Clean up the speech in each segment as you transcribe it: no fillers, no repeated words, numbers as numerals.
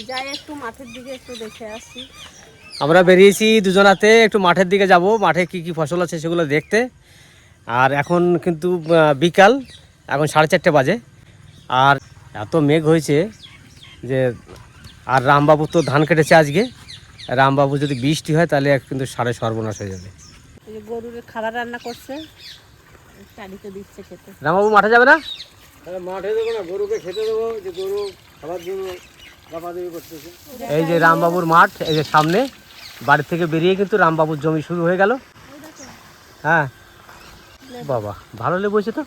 যাই একটু মাঠের দিকে একটু দেখে আসি। আমরা বেরিয়েছি দুজনাতে একটু মাঠের দিকে যাব, মাঠে কি কি ফসল আছে সেগুলো দেখতে। আর এখন কিন্তু বিকাল, এখন 4:30 বাজে। আর এত মেঘ হয়েছে যে, আর রামবাবু তো ধান কেটেছে আজকে। রামবাবু যদি বৃষ্টি হয় তাহলে কিন্তু সাড়ে সর্বনাশ হয়ে যাবে। এই যে গরুর খাবার রান্না করছে, চারিতে দিচ্ছে খেতে। রামবাবু মাঠে যাবে না? মাঠে দেবো না, গরুকে খেতে দেবো, যে গরু খাবার জন্য দাপাদাপি করতেছে। এই যে রামবাবুর মাঠ, এই যে সামনে বাড়ি থেকে বেরিয়ে কিন্তু রামবাবুর জমি শুরু হয়ে গেল। হ্যাঁ বাবা, ভালো লেবু হয়েছে তো।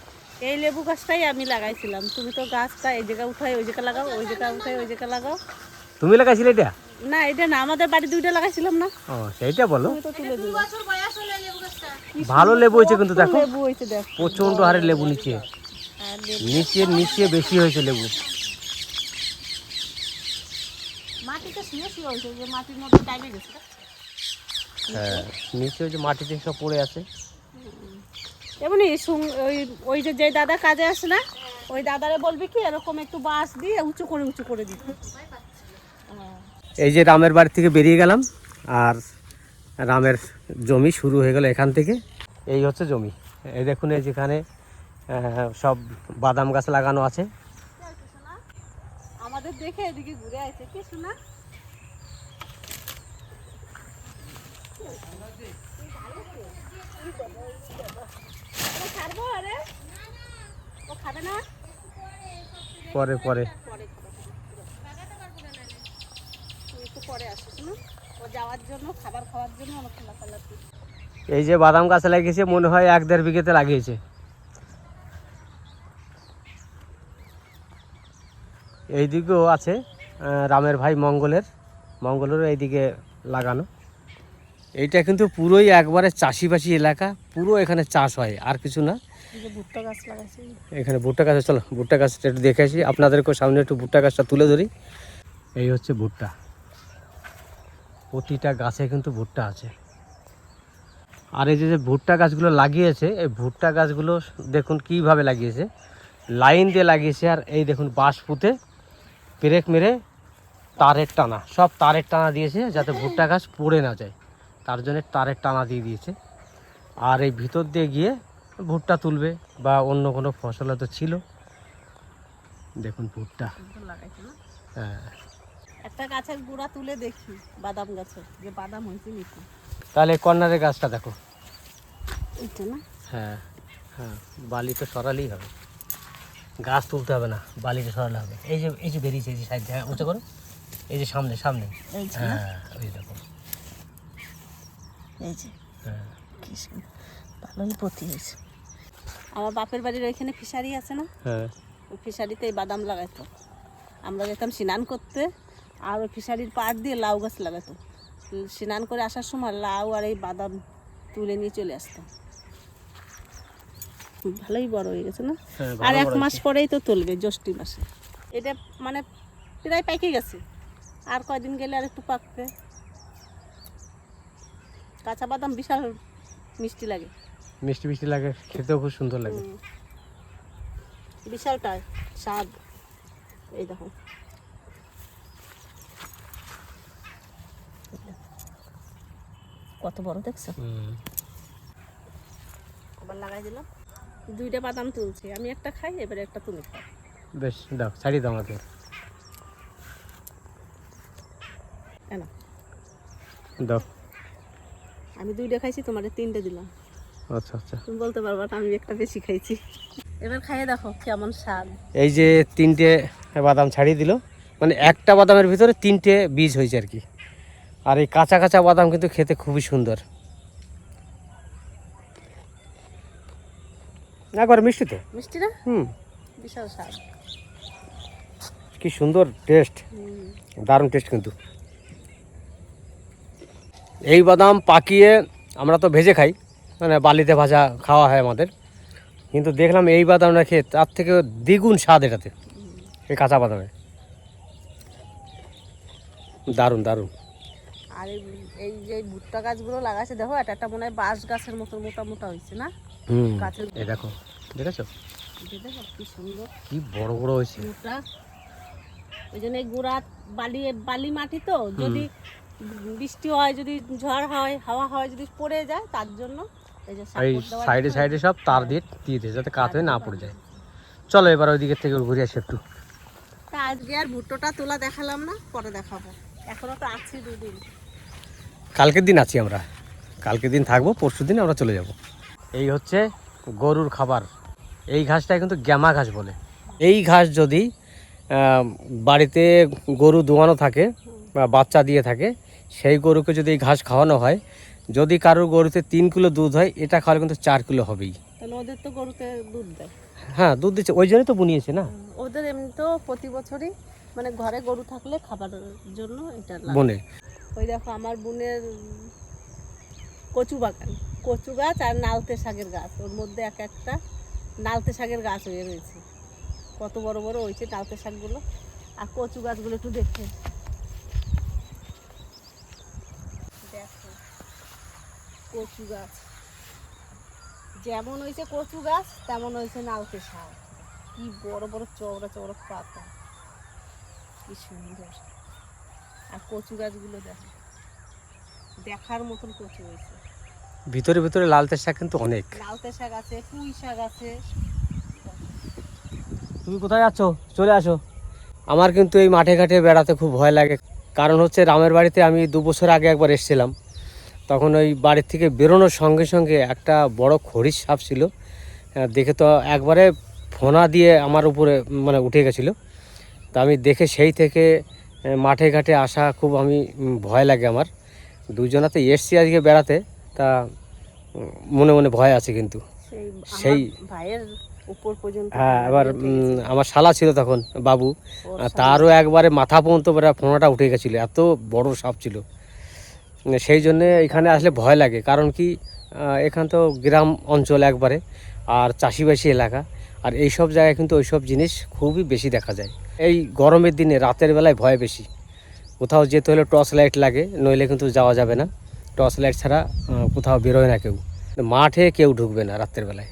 এই লেবু গাছটাই আমি লাগাইছিলাম, তুমি তো গাছটা এই জায়গা উঠাই ওই জায়গা লাগাও, ওই জায়গা উঠাই ওই জায়গা লাগাও। তুমি লাগাইছিলে এটা? না এটা না, আমাদের বাড়ি দুইটা লাগাইছিলাম না। ও সেইটা বলো। তুমি তো তুলে দিলে। ভালো লেবু হয়েছে কিন্তু, দেখো লেবু হয়েছে দেখ, প্রচন্ড হারে লেবু নিচে, আর লেবু নিচে নিচে বেশি হয়েছে লেবু। মাটিতে শুয়ে শুয়ে হয়েছে, যে মাটির মধ্যে ডাইবে গেছে। হ্যাঁ নিচে ওই যে মাটিতে সব পড়ে আছে। এমনি ওই ওই যে দাদা কাজে আসে না, ওই দাদারে বলবি কি এরকম একটু বাঁশ দিয়ে উঁচু করে দিতে। এই যে রামের বাড়ি থেকে বেরিয়ে গেলাম, আর রামের জমি শুরু হয়ে গেল এখান থেকে। এই হচ্ছে জমি, এই দেখুন এই যেখানে সব বাদাম গাছ লাগানো আছে। আমাদের দেখে এদিকে ঘুরে আছে কি শোনা। পরে পরে যাওয়ার জন্য খাবার খাওয়ার জন্য অনেক লাফালাফি। এই যে বাদাম গাছ লাগিয়েছে মনে হয় 1-1.5 বিঘেতে লাগিয়েছে। এই দিকেও আছে রামের ভাই মঙ্গলেরও এইদিকে লাগানো। এইটা কিন্তু পুরোই একবারে চাষিবাসী এলাকা, পুরো এখানে চাষ হয় আর কিছু না। ভুট্টা গাছ লাগাইছে এখানে ভুট্টা গাছ, চলো ভুট্টা গাছটা একটু দেখে আসি, আপনাদেরকেও সামনে একটু ভুট্টা গাছটা তুলে ধরি। এই হচ্ছে ভুট্টা, প্রতিটা গাছে কিন্তু ভুট্টা আছে। আর এই যে ভুট্টা গাছগুলো লাগিয়েছে, এই ভুট্টা গাছগুলো দেখুন কীভাবে লাগিয়েছে, লাইন দিয়ে লাগিয়েছে। আর এই দেখুন বাঁশ পুঁতে পেরেক মেরে তারের টানা, সব তারের টানা দিয়েছে যাতে ভুট্টা গাছ পড়ে না যায়, তার জন্য তারের টানা দিয়ে দিয়েছে। আর এই ভিতর দিয়ে গিয়ে ভুট্টা তুলবে বা অন্য কোনো ফসল হয়তো ছিল। দেখুন ভুট্টা লাগাইছে না। হ্যাঁ, একটা গাছের গুঁড়া তুলে দেখি বাদাম গাছের যে বাদাম হয়েছে নাকি। তাহলে কর্নারের গাছটা দেখো, এইটা না। হ্যাঁ হ্যাঁ, বালি তো সরালেই হবে, গাছ তুলতে হবে না, বালিটা সরালে হবে। এই যে বেরিয়েছে, এই যে সাইড, হ্যাঁ উঁচু করো, এই যে সামনে সামনে, হ্যাঁ ওই দেখো, এই যে হ্যাঁ কি ভালোই পতি হয়েছে। আমার বাপের বাড়ির ওইখানে ফিশারি আছে না, হ্যাঁ, ওই ফিশারিতে এই বাদাম লাগাইতো। আমরা যেতাম স্নান করতে, আর ওই ফিশারির পাড় দিয়ে লাউ গাছ লাগাতো। স্নান করে আসার সময় লাউ আর এই বাদাম তুলে নিয়ে চলে আসতাম। ভালোই বড় হয়ে গেছে না। আর 1 মাস পরেই তো তুলবে, জ্যৈষ্ঠ মাসে। এটা মানে প্রায় পাইকে গেছে, আর কয়দিন গেলে আর একটু পাকবে। কাঁচা বাদাম বিশাল মিষ্টি লাগে, মিষ্টি মিষ্টি লাগে, খেতেও খুব সুন্দর লাগে। বিশালটা স্বাদ। এই দেখো কত বড় দেখছো। আবার লাগাই দিলাম, 2টা বাদাম তুলছি, আমি একটা খাই, এবারে একটা তুমি খাও। বেশ দাও, ছাড়িয়ে দাও আমাকে, দাও। আমি 2টা খাইছি, তোমার 3টে দিলাম। আচ্ছা আচ্ছা, তুমি বলতে পারবা না আমি একটা বেশি খাইছি। এবার খাইয়ে দেখো কেমন স্বাদ। এই যে 3টে বাদাম ছাড়িয়ে দিল, মানে একটা বাদামের ভিতরে 3টে বীজ হয়েছে আর কি। আর এই কাঁচা কাঁচা বাদাম কিন্তু খেতে খুবই সুন্দর, একবার মিষ্টি তো, মিষ্টি না, বিশাল স্বাদ, কি সুন্দর টেস্ট, দারুণ টেস্ট কিন্তু। এই বাদাম পাকিয়ে আমরা তো ভেজে খাই, মানে বালিতে ভাজা খাওয়া হয় আমাদের, কিন্তু দেখলাম এই বাদামটা খেয়ে তার থেকে দ্বিগুণ স্বাদ এটাতে, এই কাঁচা বাদামে, দারুণ দারুণ। আর এই যে ভুট্টা গাছগুলো লাগাইছে দেখো, একটা মনে হয় বাঁশ গাছের মতো মোটা মোটা হয়েছে না গাছের। এই দেখো, দেখেছো দেখো কি সুন্দর, কি বড় বড় হয়েছে। মোটা ওই জন্য এই গুড়া বালি মাটি তো, যদি বৃষ্টি হয়, যদি ঝড় হয়, হাওয়া হয়, যদি পড়ে যায়, তার জন্য এই যে এই সাপোর্ট দেওয়ার সাইডে জন্য সাইডে সব তার দিয়ে দিয়েছে যাতে কাত হয়ে না পড়ে যায়। চলো এবার ওই দিকের থেকে ঘুরে আসি একটু। তা আজকে আর ভুট্টোটা তোলা দেখালাম না, পরে দেখাবো, এখনো তো আছি 2 দিন। কালকের দিন আছি আমরা, কালকের দিন থাকবো, পরশু দিন আমরা চলে যাব। এই হচ্ছে গরুর খাবার। এই ঘাসটা কিন্তু গ্যামা ঘাস বলে। এই ঘাস যদি বাড়িতে গরু দোয়ানো থাকে বা বাচ্চা দিয়ে থাকে, সেই গরুকে যদি এই ঘাস খাওয়ানো হয়, যদি কারোর গরুতে 3 কিলো দুধ হয়, এটা খাওয়ালে কিন্তু 4 কিলো হবেই। তাহলে ওদের তো গরুতে দুধ দেয়। হ্যাঁ দুধ দিচ্ছে, ওই জন্যই তো বুনিয়েছে না। ওদের এমনি তো প্রতি বছরই মানে ঘরে গরু থাকলে খাবারের জন্য এটা লাগে। বনে ওই দেখো আমার বোনের কচু বাগান, কচু গাছ আর নালতে শাকের গাছ, ওর মধ্যে এক একটা নালতে শাকের গাছ হয়ে রয়েছে। কত বড় বড় হয়েছে নালতে শাকগুলো। আর কচু গাছগুলো একটু দেখো, দেখো কচু গাছ যেমন হয়েছে, কচু গাছ তেমন হয়েছে নালতে শাক। কি বড় বড় চওড়া চওড়া পাতা, কি সুন্দর। আর কচু গাছগুলো দেখো, দেখার মতন কচু হয়েছে। ভিতরে ভিতরে লালতে শাক কিন্তু অনেক। লালতে শাক আছে, পুঁই শাক আছে। তুমি কোথায় আছো? চলে আসো। আমার কিন্তু এই মাঠে ঘাটে বেড়াতে খুব ভয় লাগে, কারণ হচ্ছে রামের বাড়িতে আমি 2 বছর আগে একবার এসেছিলাম। তখন ওই বাড়ির থেকে বেরোনোর সঙ্গে সঙ্গে একটা বড় খড়ির সাপ ছিল। দেখে তো একবারে ফোনা দিয়ে আমার উপরে মানে উঠে গেছিলো। তা আমি দেখে সেই থেকে মাঠে ঘাটে আসা খুব আমি ভয় লাগে আমার। দুজনাতে এসছি আজকে বেড়াতে, তা মনে মনে ভয় আছে কিন্তু। সেই ভাইয়ের উপর পর্যন্ত। হ্যাঁ, এবার আমার শালা ছিল তখন বাবু, তারও একবারে মাথা পর্যন্ত ফোনাটা উঠে গেছিলো, এত বড় সাপ ছিল। সেই জন্যে এখানে আসলে ভয় লাগে, কারণ কি এখান তো গ্রাম অঞ্চল একবারে, আর চাষিবাসী এলাকা, আর এই সব জায়গায় কিন্তু ওই সব জিনিস খুবই বেশি দেখা যায়। এই গরমের দিনে রাতের বেলায় ভয় বেশি। কোথাও যেতে হলে টর্চ লাইট লাগে, নইলে কিন্তু যাওয়া যাবে না। টর্চ লাইট ছাড়া কোথাও বেরোয় না কেউ, মাঠে কেউ ঢুকবে না রাতের বেলায়।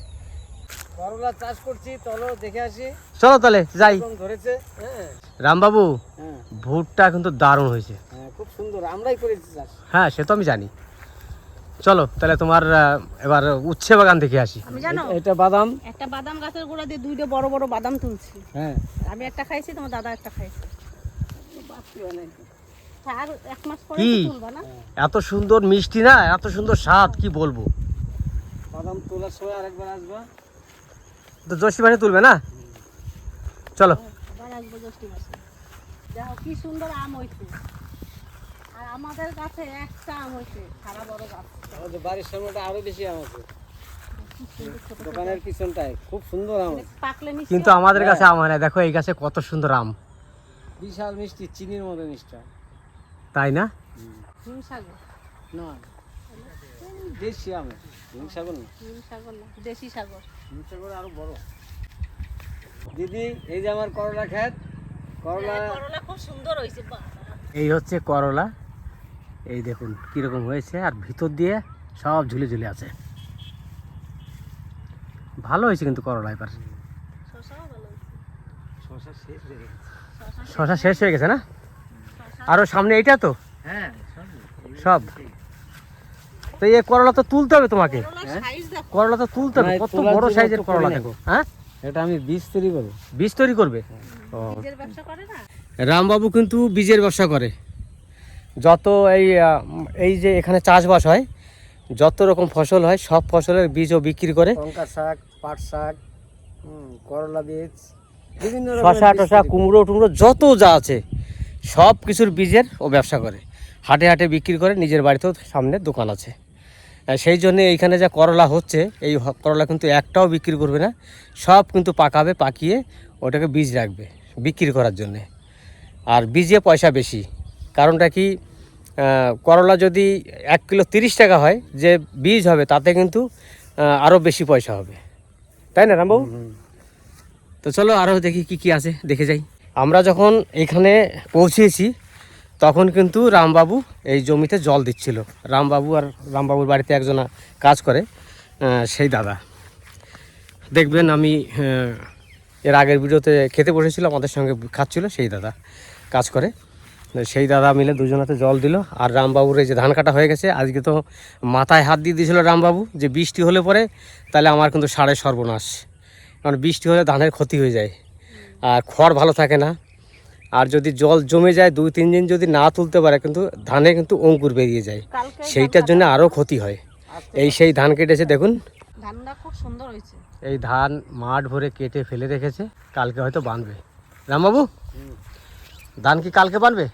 করলা চাষ করছি, চলো দেখে আসি। চলো তাহলে যাই। কম ধরেছে। হ্যাঁ রামবাবু, হ্যাঁ ভুট্টা কিন্তু দারুণ হয়েছে। হ্যাঁ, খুব সুন্দর, আমরাই করেছি চাষ। হ্যাঁ সে তো আমি জানি। চলো তাহলে তোমার এবার উচ্ছে বাগান দেখে আসি। আমি জানো এটা বাদাম। একটা বাদাম গাছের গোড়া দিয়ে 2টা বড় বড় বাদাম তুলছি। হ্যাঁ আমি একটা খাইছি, তোমার দাদা একটা খাইছে। আর 1 মাস পরে কি? তুলবা না? এত সুন্দর মিষ্টি না, এত সুন্দর স্বাদ, কি বলবো। বাদাম তোলার সময় আরেকবার আসবা। তো জ্যৈষ্ঠ মাসে তুলবে না? চলো। আবার আসবো জ্যৈষ্ঠ মাসে। দেখো কি সুন্দর আম হয়েছে। আর আমাদের গাছে একটা আম হয়েছে, সারা বড় গাছ। আমাদের বাড়ির সামনেটা আরো বেশি আম আছে, কি সুন্দর ছোট ছোট। দোকানের পিছনটায় খুব সুন্দর আম আছে। পাকলে মিষ্টি কিন্তু আমাদের কাছে আম হয় না। দেখো এই গাছে কত সুন্দর আম, বিশাল মিষ্টি, চিনির মতো মিষ্টি। তাই না? হিমসাগর না, দেশি আম, হিমসাগর না। হিমসাগর না, দেশি সাগর। হিমসাগর আরো বড়। দিদি, এই যে আমার করলা ক্ষেত। করলা করলা খুব সুন্দর হয়েছে। এই হচ্ছে করলা, এই দেখুন কিরকম হয়েছে, আর ভিতর দিয়ে সব ঝুলে ঝুলে আছে। ভালো হয়েছে কিন্তু করলা এবার। শসাও ভালো হয়েছে। শশা শেষ হয়ে গেছে। শশা শেষ হয়ে গেছে না? আরো সামনে এইটা তো হ্যাঁ সব। তো এই করলা তো তুলতে হবে তোমাকে, করলার সাইজ দেখো। করলা তো তুলতে হবে। না, কত তোলার বড় জন্য সাইজের তো করলা করি নাই। দেখো। হ্যাঁ, এটা আমি বীজ তৈরি করবো। বীজ তৈরি করবে। ও, নিজের ব্যবসা করে না? রামবাবু কিন্তু বীজের ব্যবসা করে। যত এই যে এখানে চাষবাস হয়, যত রকম ফসল হয়, সব ফসলের বীজও বিক্রি করে। লঙ্কা শাক, পাট শাক, করলা বীজ, বিভিন্ন শশা টশা, কুমড়ো টুমড়ো যত যা আছে সব কিছুর বীজের ও ব্যবসা করে। হাটে হাটে বিক্রি করে, নিজের বাড়িতেও সামনে দোকান আছে। সেই জন্য এইখানে যা করলা হচ্ছে, এই করলা কিন্তু একটাও বিক্রি করবে না, সব কিন্তু পাকাবে, পাকিয়ে ওটাকে বীজ রাখবে বিক্রি করার জন্যে। আর বীজে পয়সা বেশি, কারণটা কি, করলা যদি 1 কিলো 30 টাকা হয়, যে বীজ হবে তাতে কিন্তু আরও বেশি পয়সা হবে, তাই না রামবাবু? তো চলো আরও দেখি কি কি আছে, দেখে যাই। আমরা যখন এখানে পৌঁছেছি তখন কিন্তু রামবাবু এই জমিতে জল দিচ্ছিল। রামবাবু আর রামবাবুর বাড়িতে একজনা কাজ করে, সেই দাদা। দেখবেন আমি এর আগের ভিডিওতে খেতে বসেছিলাম, আমাদের সঙ্গে খাচ্ছিল সেই দাদা। কাজ করে। সেই দাদা মিলে দুজনাতে জল দিল। আর রামবাবুর এই যে ধান কাটা হয়ে গেছে, আজকে তো মাথায় হাত দিয়ে দিয়েছিল রামবাবু যে বৃষ্টি হলে পরে তাহলে আমার কিন্তু সাড়ে সর্বনাশ, কারণ বৃষ্টি হলে ধানের ক্ষতি হয়ে যায় আর খড় ভালো থাকে না। আর যদি জল জমে যায় 2-3 দিন যদি না তুলতে পারে কিন্তু ধানে কিন্তু অঙ্কুর বেরিয়ে যায়, কালকে সেইটার জন্য আরও ক্ষতি হয়। এই সেই ধান কেটেছে দেখুন, ধানটা খুব সুন্দর হয়েছে। এই ধান মাঠ ভরে কেটে ফেলে রেখেছে, কালকে হয়তো বাঁধবে। রামবাবু ধান কি কালকে বাঁধবে?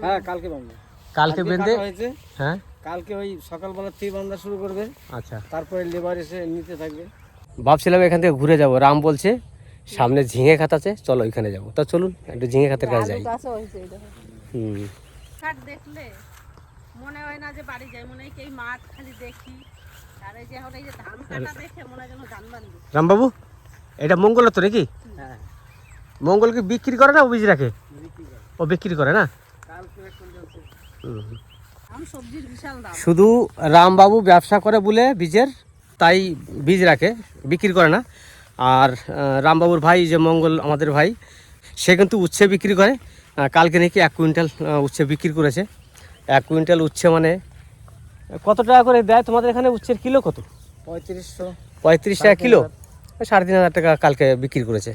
হ্যাঁ কালকে বাঁধবে। কালকে বেঁধে হয়েছে, হ্যাঁ কালকে ওই সকালবেলা থেকে বাঁধা শুরু করবে, আচ্ছা। তারপরে লেবার এসে নিতে থাকবে। ভাবছিলাম এখান থেকে ঘুরে যাব, রাম বলছে সামনে ঝিঙে খাত আছে, চলো ওইখানে যাবো। তা চলুন একটু ঝিঙে খাতের কাছে যাই। আলু গাছও হয়েছে এই দেখো। হুম, কাঠ দেখলে মনে হয় না যে বাড়ি যাই, মনে হয় কি এই মাঠ খালি দেখি। আর এই যে এখন এই যে ধান কাটা দেখে মনে হয় যেন ধান বান্ধি। রামবাবু এটা মঙ্গল তো নাকি? হ্যাঁ মঙ্গল কি বিক্রি করে না ও বীজ রাখে? ও বিক্রি করে না। কালকে এক কুইন্টাল ছিল। হুম। আম সবজির বিশাল দাম। শুধু রামবাবু ব্যবসা করে বলে বীজের, তাই বীজ রাখে, বিক্রি করে না। আর রামবাবুর ভাই যে মঙ্গল আমাদের ভাই, সে কিন্তু উচ্ছে বিক্রি করে। কালকে নাকি 1 কুইন্টাল উচ্ছে বিক্রি করেছে। 1 কুইন্টাল উচ্ছে মানে কত টাকা করে দেয় তোমাদের এখানে? উচ্ছের কিলো কত? 3500। 35 টাকা কিলো, 3,500 টাকা কালকে বিক্রি করেছে।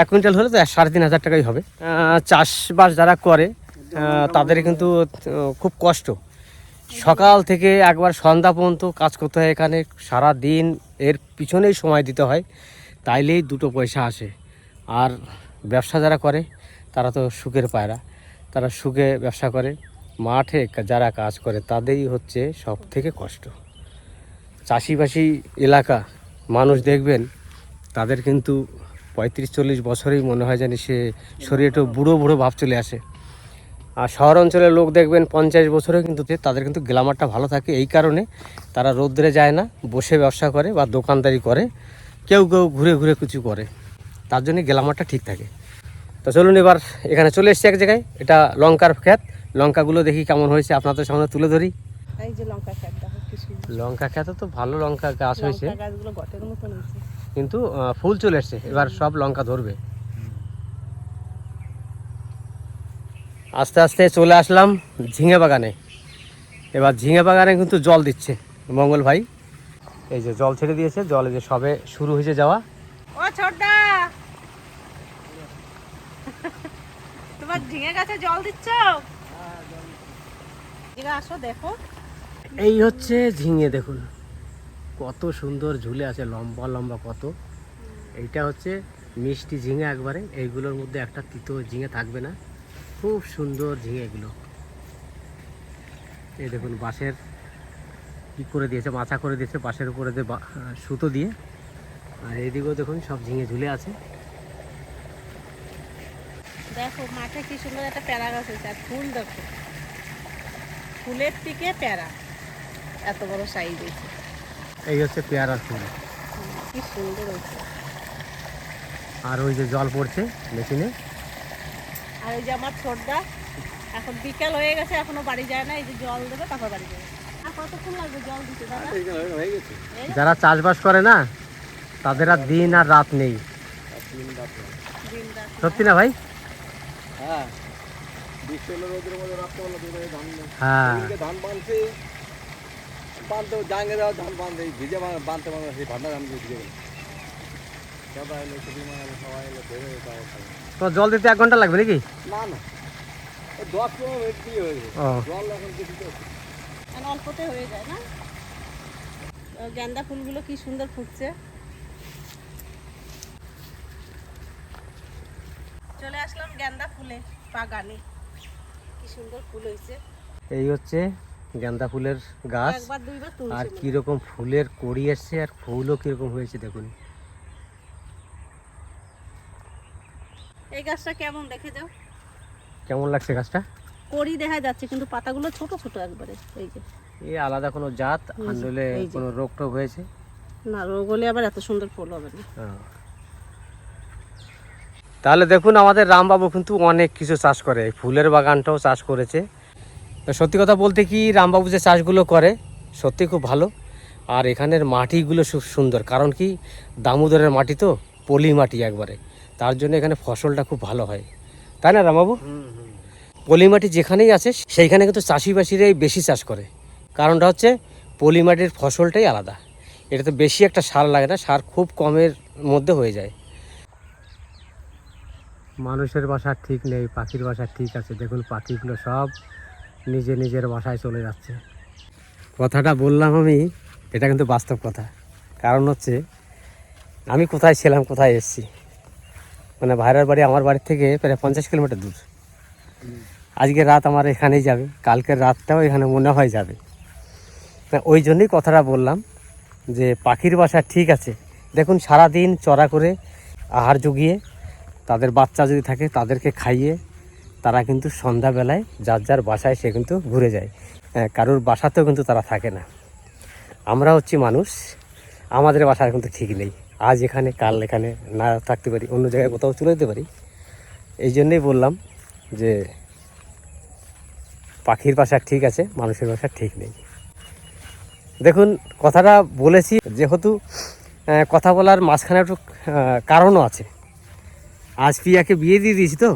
1 কুইন্টাল হলে তো 3,500 টাকাই হবে। চাষবাস যারা করে তাদের কিন্তু খুব কষ্ট, সকাল থেকে একবার সন্ধ্যা পর্যন্ত কাজ করতে হয় এখানে, সারা দিন এর পিছনেই সময় দিতে হয়, তাইলেই 2 পয়সা আসে। আর ব্যবসা যারা করে তারা তো সুখের পায়রা, তারা সুখে ব্যবসা করে। মাঠে যারা কাজ করে তাদেরই হচ্ছে সব থেকে কষ্ট। চাষিবাসী এলাকা মানুষ দেখবেন তাদের কিন্তু 35-40 বছরেই মনে হয় জানি সে শরীরে একটু বুড়ো বুড়ো ভাব চলে আসে। আর শহর অঞ্চলের লোক দেখবেন 50 বছরেও কিন্তু তাদের কিন্তু গ্ল্যামারটা ভালো থাকে। এই কারণে তারা রোদ্রে যায় না, বসে ব্যবসা করে বা দোকানদারি করে, কেউ কেউ ঘুরে ঘুরে কিছু করে, তার জন্য গ্ল্যামারটা ঠিক থাকে। তো চলুন এবার এখানে চলে এসেছি এক জায়গায়, এটা লঙ্কার ক্ষেত। লঙ্কাগুলো দেখি কেমন হয়েছে, আপনাদের সামনে তুলে ধরি। এই যে লঙ্কা ক্ষেত দেখো কি সুন্দর। লঙ্কা ক্ষেত তো ভালো লঙ্কা গাছ হয়েছে, লঙ্কা গাছগুলো গটের মতন হয়েছে। কিন্তু ফুল চলে এসছে, এবার সব লঙ্কা ধরবে। আস্তে আস্তে চলে আসলাম ঝিঙে বাগানে। এবার ঝিঙে বাগানে কিন্তু জল দিচ্ছে মঙ্গল ভাই, এই যে জল ছেড়ে দিয়েছে, জলে যে সবে শুরু হয়েছে যাওয়া। ও ছোটদা, তোমার ঝিঙে গাছে জল দিচ্ছ? এদিকে আসো দেখো। এই হচ্ছে ঝিঙে, দেখুন কত সুন্দর ঝুলে আছে, লম্বা লম্বা কত। এইটা হচ্ছে মিষ্টি ঝিঙে একবারে, এইগুলোর মধ্যে একটা তিতো ঝিঙে থাকবে না, খুব সুন্দর ঝিঙে এগুলো। এই দেখুন বাঁশের কি করে দিয়েছে, মাচা করে দিয়েছে বাঁশের উপরে দিয়ে সুতো দিয়ে। আর এইদিকেও দেখুন সব ঝিঙে ঝুলে আছে। দেখো মাঠে কি সুন্দর একটা প্যারা গাছ হয়েছে, আর ফুল দেখো, ফুলের থেকে প্যারা এত বড় সাইজ হয়েছে। এই হচ্ছে পেয়ারার ফুল, কি সুন্দর হয়েছে। আর ওই যে জল পড়ছে মেশিনে। আর ওই যে আমার ছোটদা এখন বিকাল হয়ে গেছে, এখনো বাড়ি যায় না, এই যে জল দেবে তারপর বাড়ি যাবে। আর কতক্ষণ লাগবে জল দিতে দাদা? হয়ে গেছে। যারা চাষবাস করে না তাদের আর দিন আর রাত নেই, দিন রাত সত্যি না ভাই? হ্যাঁ বৃষ্টি হলো, রোদের মধ্যে রাত্রেবেলা দুপুরে ধান হ্যাঁ, ধান বাঁধছে, বাঁধতে জাঙ্গে দেওয়া ধান বাঁধে, ভিজে বাঁধতে বাঁধতে সেই ভান্ডার ধান ভিজে গেল। সবাই এলো, ছুটি মা এলো, সবাই এলো, ধরে তাও খাবে। তো জল দিতে 1 ঘন্টা লাগবে নাকি? না না, ওই 10-15 মিনিট দিয়ে হয়ে যায়। ও জল এখন কিছু তো মানে অল্পতে হয়ে যায় না? গেন্দা ফুলগুলো কি সুন্দর ফুটছে। চলে আসলাম গেন্দা ফুলে বাগানে, কি সুন্দর ফুল হয়েছে। এই হচ্ছে গাঁদা ফুলের গাছ, একবার দুইবার আর তুলছি। কিরকম ফুলের কড়ি এসছে, আর ফুলও কিরকম হয়েছে দেখুন। এই গাছটা কেমন দেখে যাও, কেমন লাগছে গাছটা? কড়ি দেখা যাচ্ছে কিন্তু পাতাগুলো ছোট ছোট একবারে। এই যে এই আলাদা কোনো জাত, আন্দোলে এই যে। কোনো রোগ টোগ হয়েছে না, রোগ হলে আবার এত সুন্দর ফুল হবে না। তাহলে দেখুন আমাদের রামবাবু কিন্তু অনেক কিছু চাষ করে, এই ফুলের বাগানটাও চাষ করেছে। তো সত্যি কথা বলতে কি, রামবাবু যে চাষগুলো করে সত্যি খুব ভালো। আর এখানের মাটিগুলো খুব সুন্দর, কারণ কি দামোদরের মাটি তো পলি মাটি একবারে, তার জন্য এখানে ফসলটা খুব ভালো হয়, তাই না রামবাবু? পলি মাটি যেখানেই আছে সেইখানে কিন্তু চাষিবাসীরাই বেশি চাষ করে। কারণটা হচ্ছে পলি মাটির ফসলটাই আলাদা, এটাতে বেশি একটা সার লাগে না, সার খুব কমের মধ্যে হয়ে যায়। মানুষের বাসা ঠিক নেই, পাখির বাসা ঠিক আছে। দেখুন পাখিগুলো সব নিজের বাসায় চলে যাচ্ছে। কথাটা বললাম আমি, এটা কিন্তু বাস্তব কথা। কারণ হচ্ছে আমি কোথায় ছিলাম, কোথায় এসেছি, মানে ভাইরার বাড়ি আমার বাড়ির থেকে প্রায় 50 কিলোমিটার দূর। আজকে রাত আমার এখানেই যাবে, কালকের রাতটাও এখানে মনে হয় যাবে। ওই জন্যই কথাটা বললাম যে পাখির বাসা ঠিক আছে। দেখুন সারাদিন চড়া করে আহার জুগিয়ে তাদের বাচ্চা যদি থাকে তাদেরকে খাইয়ে তারা কিন্তু সন্ধ্যাবেলায় যার যার বাসায় সে কিন্তু ঘুরে যায়। কারোর বাসাতেও কিন্তু তারা থাকে না। আমরা হচ্ছি মানুষ, আমাদের বাসার কিন্তু ঠিক নেই। আজ এখানে কাল এখানে না থাকতে পারি, অন্য জায়গায় কোথাও চলে যেতে পারি। এই জন্যই বললাম যে পাখির বাসা ঠিক আছে, মানুষের বাসা ঠিক নেই। দেখুন কথাটা বলেছি যেহেতু কথা বলার মাঝখানে একটু কারণও আছে। আজ পিয়াকে বিয়ে দিয়ে দিয়েছি, তো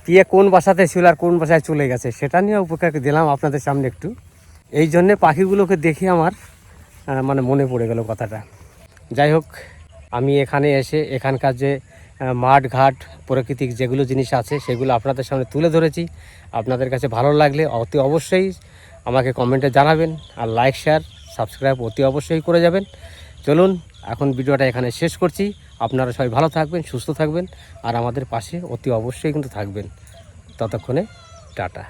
পিয়া কোন বাসাতে ছিল আর কোন বাসায় চলে গেছে সেটা নিয়ে উপকারকে দিলাম আপনাদের সামনে একটু। এই জন্যে পাখিগুলোকে দেখে আমার মানে মনে পড়ে গেল কথাটা। যাই হোক, আমি এখানে এসে এখানকার যে মাঠ ঘাট প্রাকৃতিক যেগুলো জিনিস আছে সেগুলো আপনাদের সামনে তুলে ধরেছি। আপনাদের কাছে ভালো লাগলে অতি অবশ্যই আমাকে কমেন্টে জানাবেন, আর লাইক শেয়ার সাবস্ক্রাইব অতি অবশ্যই করে যাবেন। চলুন এখন ভিডিওটা এখানে শেষ করছি। আপনারা সবাই ভালো থাকবেন, সুস্থ থাকবেন, আর আমাদের পাশে অতি অবশ্যই কিন্তু থাকবেন। ততক্ষণে টাটা।